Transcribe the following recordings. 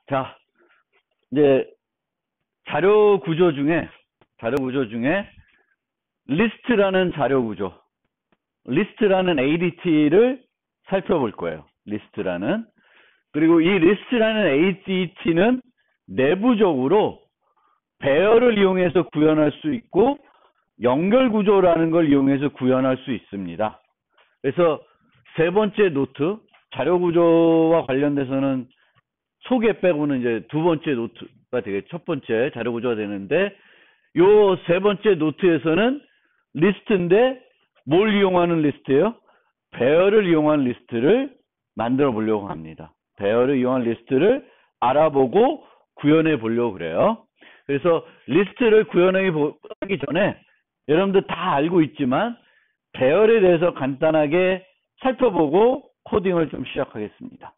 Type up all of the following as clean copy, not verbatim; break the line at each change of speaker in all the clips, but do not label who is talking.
자, 이제 자료 구조 중에 리스트라는 자료 구조, 리스트라는 ADT를 살펴볼 거예요. 리스트라는. 그리고 이 리스트라는 ADT는 내부적으로 배열을 이용해서 구현할 수 있고 연결 구조라는 걸 이용해서 구현할 수 있습니다. 그래서 세 번째 노트, 자료 구조와 관련돼서는 소개 빼고는 이제 두 번째 노트가 되겠죠. 첫 번째 자료 구조가 되는데, 요 세 번째 노트에서는 리스트인데 뭘 이용하는 리스트예요? 배열을 이용한 리스트를 만들어 보려고 합니다. 배열을 이용한 리스트를 알아보고 구현해 보려고 그래요. 그래서 리스트를 구현하기 전에 여러분들 다 알고 있지만 배열에 대해서 간단하게 살펴보고 코딩을 좀 시작하겠습니다.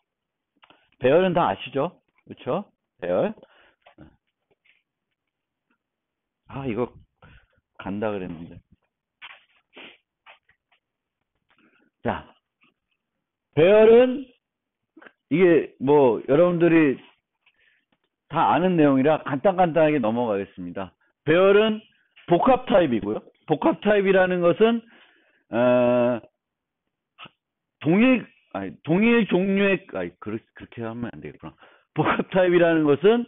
배열은 다 아시죠? 그렇죠? 배열. 이거 간다 그랬는데. 자, 배열은 이게 뭐 여러분들이 다 아는 내용이라 간단하게 넘어가겠습니다. 배열은 복합 타입이고요. 복합 타입이라는 것은 동일 종류의 그렇게 하면 안 되겠구나. 복합 타입이라는 것은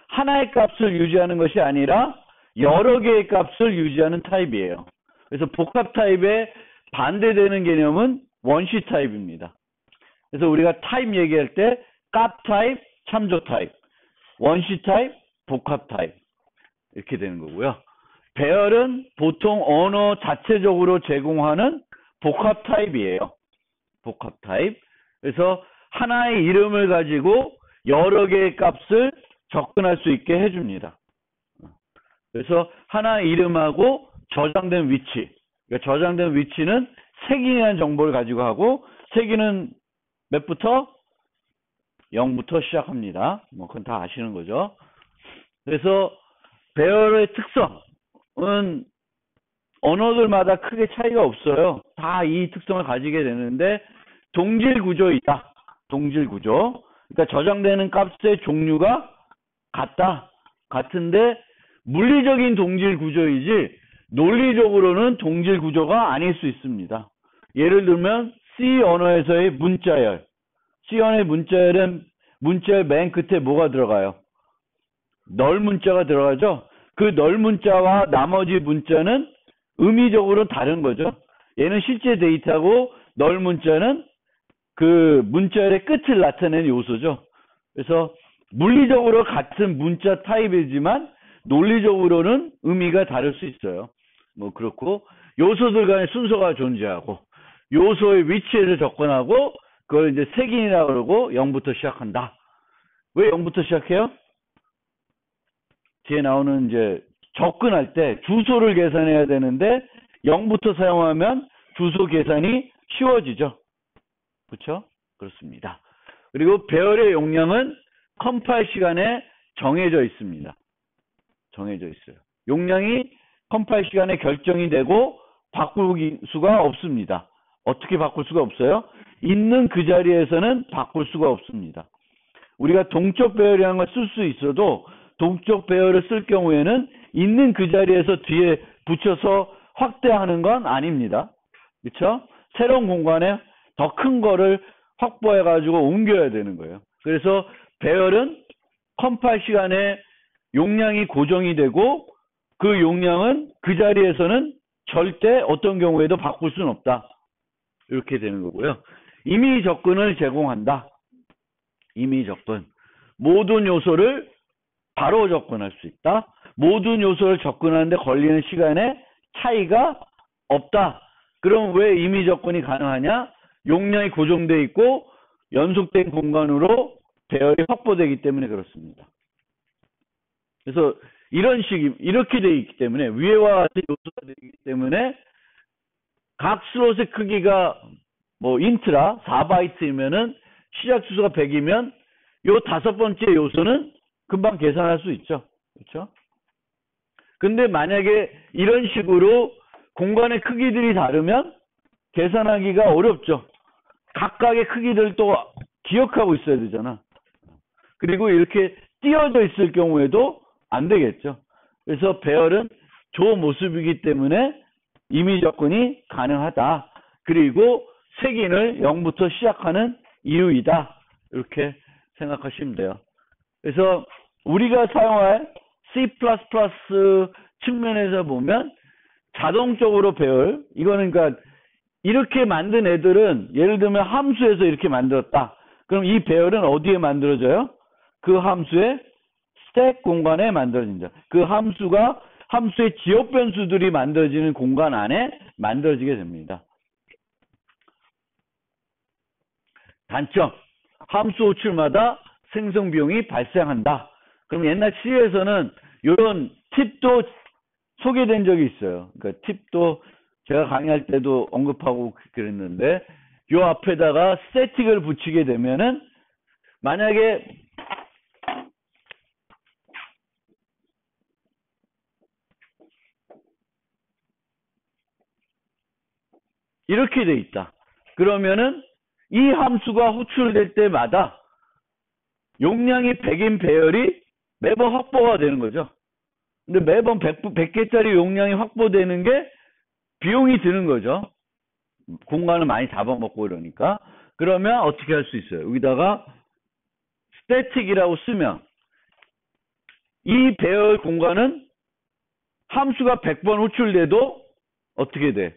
하나의 값을 유지하는 것이 아니라 여러 개의 값을 유지하는 타입이에요. 그래서 복합 타입에 반대되는 개념은 원시 타입입니다. 그래서 우리가 타입 얘기할 때 값 타입, 참조 타입, 원시 타입, 복합 타입 이렇게 되는 거고요. 배열은 보통 언어 자체적으로 제공하는 복합 타입이에요. 복합 타입. 그래서 하나의 이름을 가지고 여러 개의 값을 접근할 수 있게 해줍니다. 그래서 하나의 이름하고 저장된 위치. 그러니까 저장된 위치는 색이라는 정보를 가지고 하고, 색이는 몇부터? 0부터 시작합니다. 뭐 그건 다 아시는 거죠. 그래서 배열의 특성은 언어들마다 크게 차이가 없어요. 다 이 특성을 가지게 되는데 동질 구조이다. 동질 구조. 그러니까 저장되는 값의 종류가 같은데 물리적인 동질 구조이지 논리적으로는 동질 구조가 아닐 수 있습니다. 예를 들면 C 언어에서의 문자열. C 언어의 문자열은 문자열 맨 끝에 뭐가 들어가요? 널 문자가 들어가죠. 그 널 문자와 나머지 문자는 의미적으로 다른 거죠. 얘는 실제 데이터고 널 문자는 그 문자열의 끝을 나타내는 요소죠. 그래서 물리적으로 같은 문자 타입이지만 논리적으로는 의미가 다를 수 있어요. 뭐 그렇고, 요소들 간의 순서가 존재하고 요소의 위치에서 접근하고 그걸 이제 색인이라고 그러고 0부터 시작한다. 왜 0부터 시작해요? 뒤에 나오는 이제 접근할 때 주소를 계산해야 되는데 0부터 사용하면 주소 계산이 쉬워지죠. 그렇죠? 그렇습니다. 그리고 배열의 용량은 컴파일 시간에 정해져 있습니다. 정해져 있어요. 용량이 컴파일 시간에 결정이 되고 바꿀 수가 없습니다. 어떻게 바꿀 수가 없어요? 있는 그 자리에서는 바꿀 수가 없습니다. 우리가 동적 배열이라는 걸 쓸 수 있어도 동적 배열을 쓸 경우에는 있는 그 자리에서 뒤에 붙여서 확대하는 건 아닙니다. 그렇죠? 새로운 공간에 더 큰 거를 확보해 가지고 옮겨야 되는 거예요. 그래서 배열은 컴파일 시간에 용량이 고정이 되고 그 용량은 그 자리에서는 절대 어떤 경우에도 바꿀 수는 없다. 이렇게 되는 거고요. 임의 접근을 제공한다. 임의 접근. 모든 요소를 바로 접근할 수 있다. 모든 요소를 접근하는데 걸리는 시간에 차이가 없다. 그럼 왜 임의 접근이 가능하냐? 용량이 고정되어 있고 연속된 공간으로 배열이 확보되기 때문에 그렇습니다. 그래서 이렇게 되어 있기 때문에, 위에와 같은 요소가 되기 때문에 각 슬롯의 크기가 뭐 인트라 4바이트이면은 시작 주소가 100이면 요 다섯 번째 요소는 금방 계산할 수 있죠. 그렇죠? 근데 만약에 이런 식으로 공간의 크기들이 다르면 계산하기가 어렵죠. 각각의 크기들 또 기억하고 있어야 되잖아. 그리고 이렇게 띄어져 있을 경우에도 안 되겠죠. 그래서 배열은 저 모습이기 때문에 임의 접근이 가능하다. 그리고 색인을 0부터 시작하는 이유이다. 이렇게 생각하시면 돼요. 그래서 우리가 사용할 C++ 측면에서 보면 자동적으로 배열, 이거는 그러니까 이렇게 만든 애들은 예를 들면 함수에서 이렇게 만들었다. 그럼 이 배열은 어디에 만들어져요? 그 함수의 스택 공간에 만들어진다. 그 함수의 지역 변수들이 만들어지는 공간 안에 만들어지게 됩니다. 단점, 함수 호출마다 생성 비용이 발생한다. 그럼 옛날 C에서는 이런 팁도 소개된 적이 있어요. 그러니까 팁도 제가 강의할 때도 언급하고 그랬는데, 요 앞에다가 스태틱을 붙이게 되면은 만약에 이렇게 돼 있다. 그러면은 이 함수가 호출될 때마다 용량이 100인 배열이 매번 확보가 되는 거죠. 근데 매번 100개짜리 용량이 확보되는 게 비용이 드는 거죠. 공간을 많이 잡아먹고 이러니까. 그러면 어떻게 할 수 있어요? 여기다가 스태틱이라고 쓰면 이 배열 공간은 함수가 100번 호출돼도 어떻게 돼?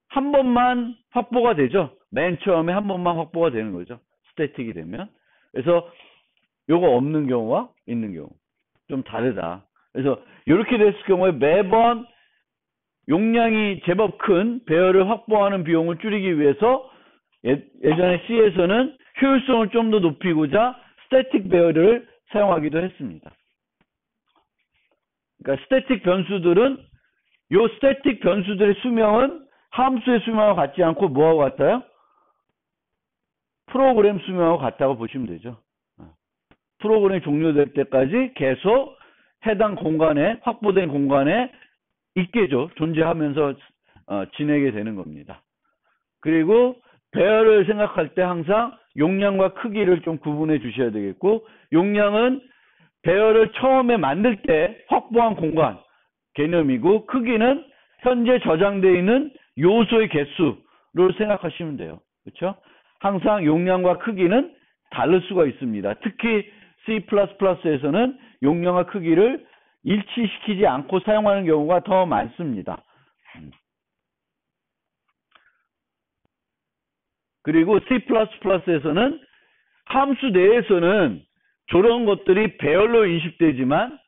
한 번만 확보가 되죠. 맨 처음에 한 번만 확보가 되는 거죠. 스태틱이 되면. 그래서 요거 없는 경우와 있는 경우 좀 다르다. 그래서 이렇게 됐을 경우에 매번 용량이 제법 큰 배열을 확보하는 비용을 줄이기 위해서 예전에 C에서는 효율성을 좀 더 높이고자 스태틱 배열을 사용하기도 했습니다. 그러니까 스태틱 변수들은 요 스태틱 변수들의 수명은 함수의 수명과 같지 않고 뭐하고 같아요? 프로그램 수명하고 같다고 보시면 되죠. 프로그램이 종료될 때까지 계속 해당 공간에, 확보된 공간에 있게죠. 존재하면서 지내게 되는 겁니다. 그리고 배열을 생각할 때 항상 용량과 크기를 좀 구분해 주셔야 되겠고, 용량은 배열을 처음에 만들 때 확보한 공간 개념이고, 크기는 현재 저장되어 있는 요소의 개수를 생각하시면 돼요. 그렇죠? 항상 용량과 크기는 다를 수가 있습니다. 특히 C++에서는 용량과 크기를 일치시키지 않고 사용하는 경우가 더 많습니다. 그리고 C++에서는 함수 내에서는 저런 것들이 배열로 인식되지만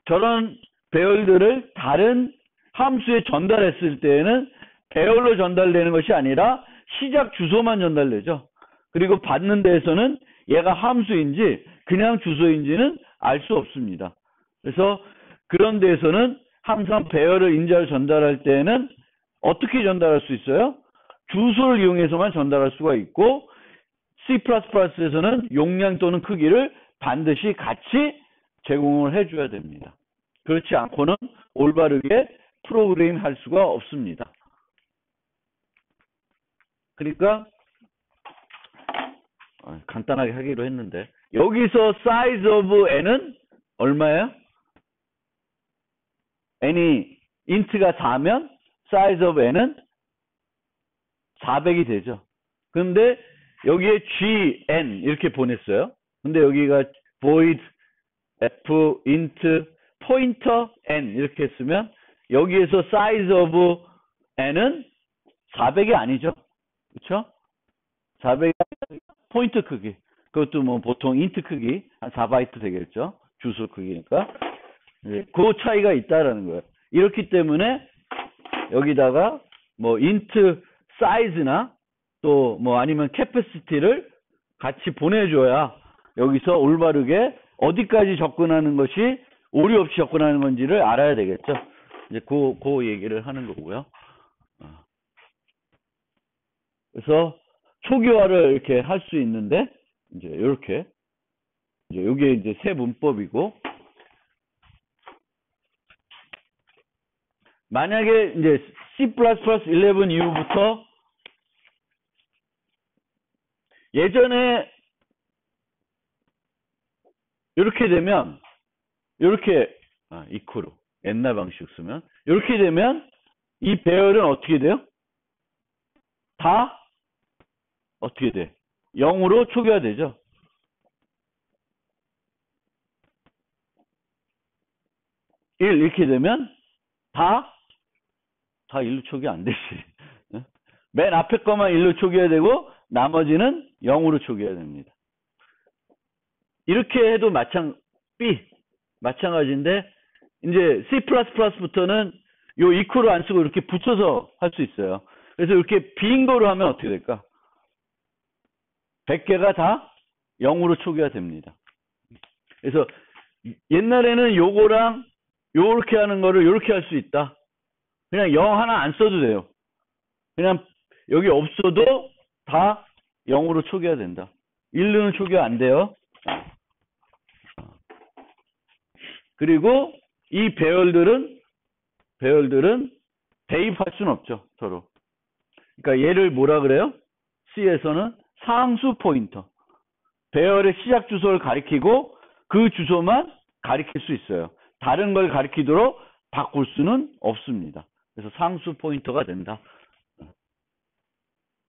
저런 배열들을 다른 함수에 전달했을 때에는 배열로 전달되는 것이 아니라 시작 주소만 전달되죠. 그리고 받는 데에서는 얘가 함수인지 그냥 주소인지는 알 수 없습니다. 그래서 그런 데에서는 항상 배열을 인자를 전달할 때에는 어떻게 전달할 수 있어요? 주소를 이용해서만 전달할 수가 있고, C++에서는 용량 또는 크기를 반드시 같이 제공을 해줘야 됩니다. 그렇지 않고는 올바르게 프로그램 할 수가 없습니다. 그러니까 간단하게 하기로 했는데, 여기서 size of n은 얼마예요? n이 int가 4면 size of n은 400이 되죠. 근데 여기에 gn 이렇게 보냈어요. 근데 여기가 void f int pointer n 이렇게 했으면 여기에서 size of n은 400이 아니죠. 그렇죠? 400이 포인트 크기. 그것도 뭐 보통 int 크기 한 4바이트 되겠죠. 주소 크기니까. 그 차이가 있다라는 거예요. 이렇기 때문에 여기다가 뭐 int 사이즈나 또 뭐 아니면 캐패시티를 같이 보내줘야 여기서 올바르게 어디까지 접근하는 것이 오류 없이 접근하는 건지를 알아야 되겠죠. 이제 그 얘기를 하는 거고요. 그래서 초기화를 이렇게 할 수 있는데 이제 이렇게 이제 이게 이제 새 문법이고, 만약에 이제 C++11 이후부터 예전에 이렇게 되면 이렇게 이코로 옛날 방식 쓰면 이렇게 되면 이 배열은 어떻게 돼요? 다 어떻게 돼? 0으로 초기화되죠. 이렇게 되면 다 1로 초기화 안 되지. 맨 앞에 것만 1로 초기화되고 나머지는 0으로 초기화됩니다. 이렇게 해도 마찬가지인데 이제 C++부터는 요 이코를 안 쓰고 이렇게 붙여서 할 수 있어요. 그래서 이렇게 빈 거로 하면 어떻게 될까? 100개가 다 0으로 초기화됩니다. 그래서 옛날에는 요거랑 요렇게 하는 거를 요렇게 할 수 있다. 그냥 0 하나 안 써도 돼요. 그냥 여기 없어도 다 0으로 초기화된다. 1로는 초기화 안 돼요. 그리고 이 배열들은 대입할 수는 없죠. 서로. 그러니까 얘를 뭐라 그래요? C에서는 상수 포인터. 배열의 시작 주소를 가리키고 그 주소만 가리킬 수 있어요. 다른 걸 가리키도록 바꿀 수는 없습니다. 그래서 상수 포인터가 된다.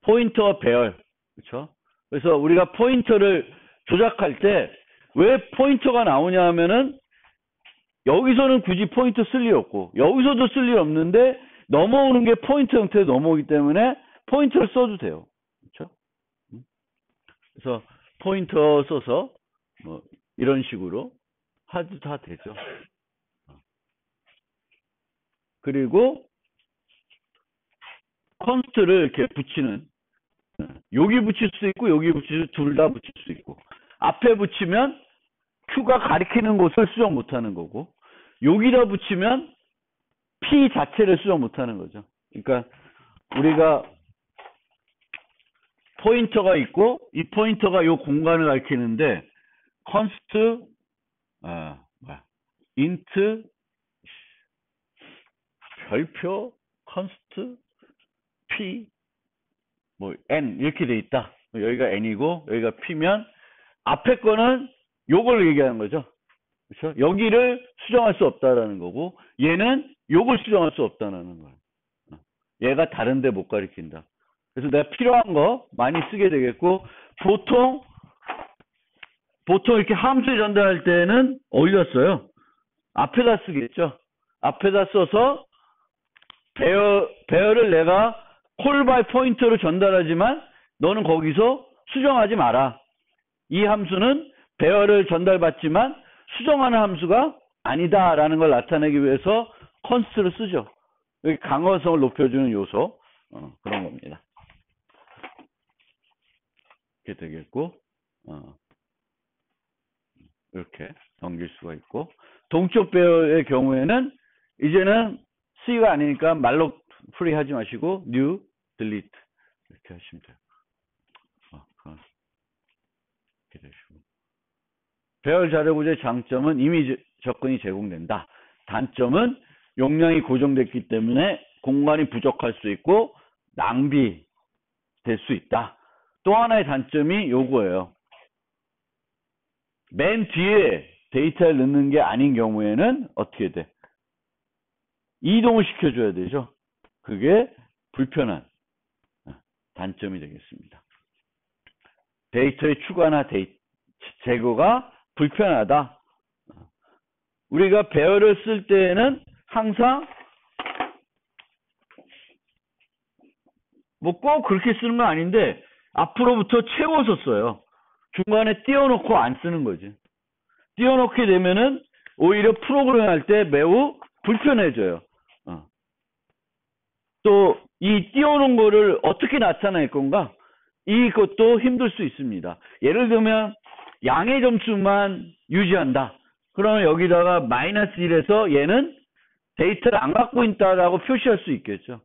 포인터와 배열. 그렇죠? 그래서 우리가 포인터를 조작할 때 왜 포인터가 나오냐 하면은 여기서는 굳이 포인터 쓸 일 없고 여기서도 쓸 일 없는데 넘어오는 게 포인터 형태로 넘어오기 때문에 포인터를 써도 돼요. 그렇죠? 그래서 포인터 써서 뭐 이런 식으로 해도 다 되죠. 그리고 컨스트를 이렇게 붙이는 여기 붙일 수 있고 여기 붙일 수 둘 다 붙일 수 있고 앞에 붙이면 Q가 가리키는 곳을 수정 못하는 거고 여기다 붙이면 P 자체를 수정 못하는 거죠. 그러니까 우리가 포인터가 있고 이 포인터가 이 공간을 가리키는데 const int 별표 const p 뭐 n 이렇게 돼 있다. 여기가 n이고 여기가 p면 앞에 거는 요걸 얘기하는 거죠. 그렇죠? 여기를 수정할 수 없다라는 거고 얘는 요걸 수정할 수 없다라는 거예요. 얘가 다른데 못 가리킨다. 그래서 내가 필요한 거 많이 쓰게 되겠고 보통 이렇게 함수 전달할 때는 어디다 써요? 앞에다 쓰겠죠. 앞에다 써서 배열을 내가 콜 바이 포인터로 전달하지만 너는 거기서 수정하지 마라. 이 함수는 배열을 전달받지만 수정하는 함수가 아니다라는 걸 나타내기 위해서 컨스트를 쓰죠. 여기 강화성을 높여주는 요소 그런 겁니다. 이렇게 되겠고 이렇게 넘길 수가 있고 동적 배열의 경우에는 이제는 C가 아니니까 말로 프리 하지 마시고 new, delete 이렇게 하시면 돼요. 이렇게 되시고 배열 자료 구조의 장점은 이미 접근이 제공된다. 단점은 용량이 고정됐기 때문에 공간이 부족할 수 있고 낭비될 수 있다. 또 하나의 단점이 요거예요. 맨 뒤에 데이터를 넣는 게 아닌 경우에는 어떻게 돼? 이동을 시켜줘야 되죠. 그게 불편한 단점이 되겠습니다. 데이터의 추가나 제거가 불편하다. 우리가 배열을 쓸 때에는 항상 뭐 꼭 그렇게 쓰는 건 아닌데 앞으로부터 채워서 써요. 중간에 띄워놓고 안 쓰는 거지. 띄워놓게 되면은 오히려 프로그램 할 때 매우 불편해져요. 또 이 띄워놓은 거를 어떻게 나타낼 건가? 이것도 힘들 수 있습니다. 예를 들면 양의 점수만 유지한다. 그러면 여기다가 -1에서 얘는 데이터를 안 갖고 있다라고 표시할 수 있겠죠.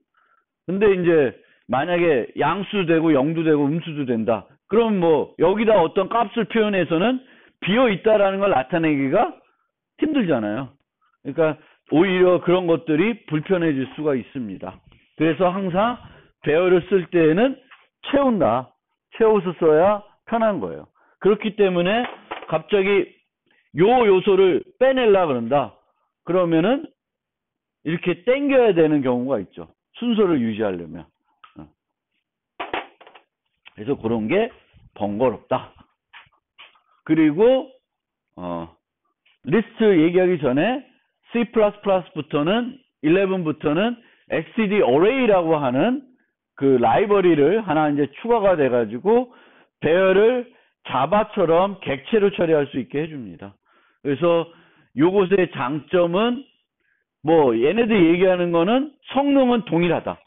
근데 이제 만약에 양수도 되고 영도 되고 음수도 된다. 그럼 뭐 여기다 어떤 값을 표현해서는 비어 있다라는 걸 나타내기가 힘들잖아요. 그러니까 오히려 그런 것들이 불편해질 수가 있습니다. 그래서 항상 배열을 쓸 때에는 채워서 써야 편한 거예요. 그렇기 때문에 갑자기 요 요소를 빼내려 그런다. 그러면은 이렇게 당겨야 되는 경우가 있죠. 순서를 유지하려면. 그래서 그런 게 번거롭다. 그리고 리스트 얘기하기 전에 C++부터는 11부터는 std array라고 하는 그 라이브러리를 하나 이제 추가가 돼 가지고 배열을 자바처럼 객체로 처리할 수 있게 해줍니다. 그래서 요것의 장점은 뭐 얘네들 얘기하는 거는 성능은 동일하다.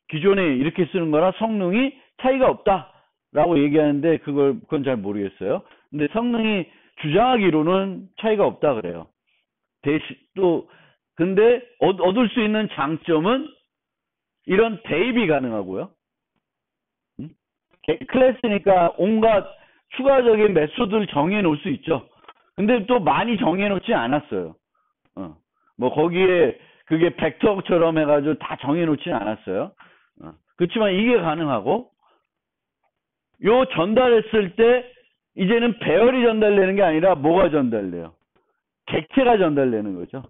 기존에 이렇게 쓰는 거랑 성능이 차이가 없다라고 얘기하는데 그건 잘 모르겠어요. 근데 성능이 주장하기로는 차이가 없다 그래요. 근데 얻을 수 있는 장점은 이런 대입이 가능하고요. 클래스니까 온갖 추가적인 메소드를 정해 놓을 수 있죠. 근데 또 많이 정해 놓지 않았어요. 뭐 거기에 그게 벡터처럼 해가지고 다 정해 놓지는 않았어요. 그렇지만 이게 가능하고, 요 전달했을 때 이제는 배열이 전달되는 게 아니라 뭐가 전달돼요? 객체가 전달되는 거죠.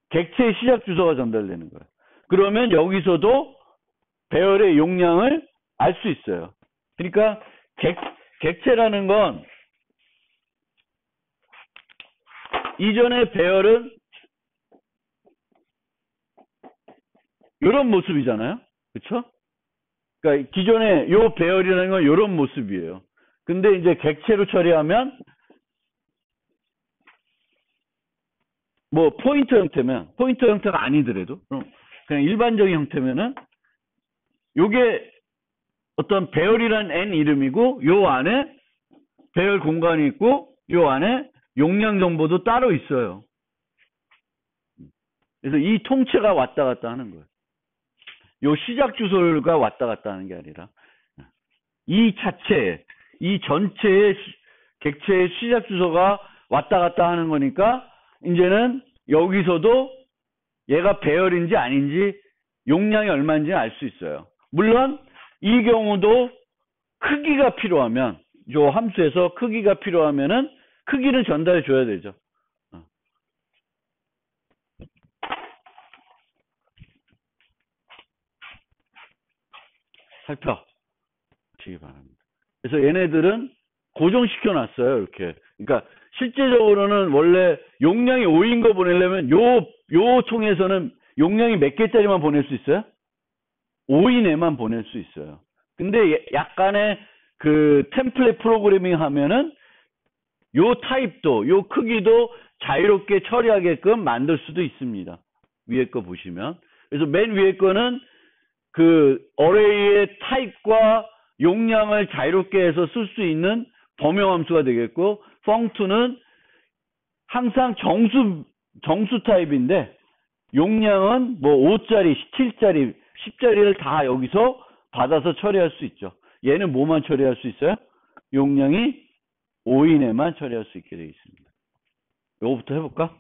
객체의 시작 주소가 전달되는 거예요. 그러면 여기서도 배열의 용량을 알 수 있어요. 그러니까 객체라는 건 이전의 배열은 이런 모습이잖아요. 그렇죠? 그러니까 기존에 요 배열이라는 건 이런 모습이에요. 근데 이제 객체로 처리하면 뭐 포인터 형태가 아니더라도 그냥 일반적인 형태면은 요게 어떤 배열이란 n 이름이고 요 안에 배열 공간이 있고 요 안에 용량 정보도 따로 있어요. 그래서 이 통째가 왔다 갔다 하는 거예요. 요 시작 주소가 왔다 갔다 하는 게 아니라 이 전체의 객체의 시작 주소가 왔다 갔다 하는 거니까 이제는 여기서도 얘가 배열인지 아닌지 용량이 얼마인지 알 수 있어요. 물론 이 경우도 크기가 필요하면, 요 함수에서 크기가 필요하면은 크기는 전달해 줘야 되죠. 살펴보시기 바랍니다. 그래서 얘네들은 고정시켜 놨어요. 이렇게. 그러니까 실제적으로는 원래 용량이 5인 거 보내려면 요 통에서는 용량이 몇 개짜리만 보낼 수 있어요? 5인에만 보낼 수 있어요. 근데 약간의 그 템플릿 프로그래밍 하면은 요 타입도, 요 크기도 자유롭게 처리하게끔 만들 수도 있습니다. 위에 거 보시면. 그래서 맨 위에 거는 그 어레이의 타입과 용량을 자유롭게 해서 쓸 수 있는 범용 함수가 되겠고, 펑2는 항상 정수 타입인데 용량은 뭐 5짜리, 7짜리, 10짜리를 다 여기서 받아서 처리할 수 있죠. 얘는 뭐만 처리할 수 있어요? 용량이 5인에만 처리할 수 있게 되어 있습니다. 요거부터 해볼까?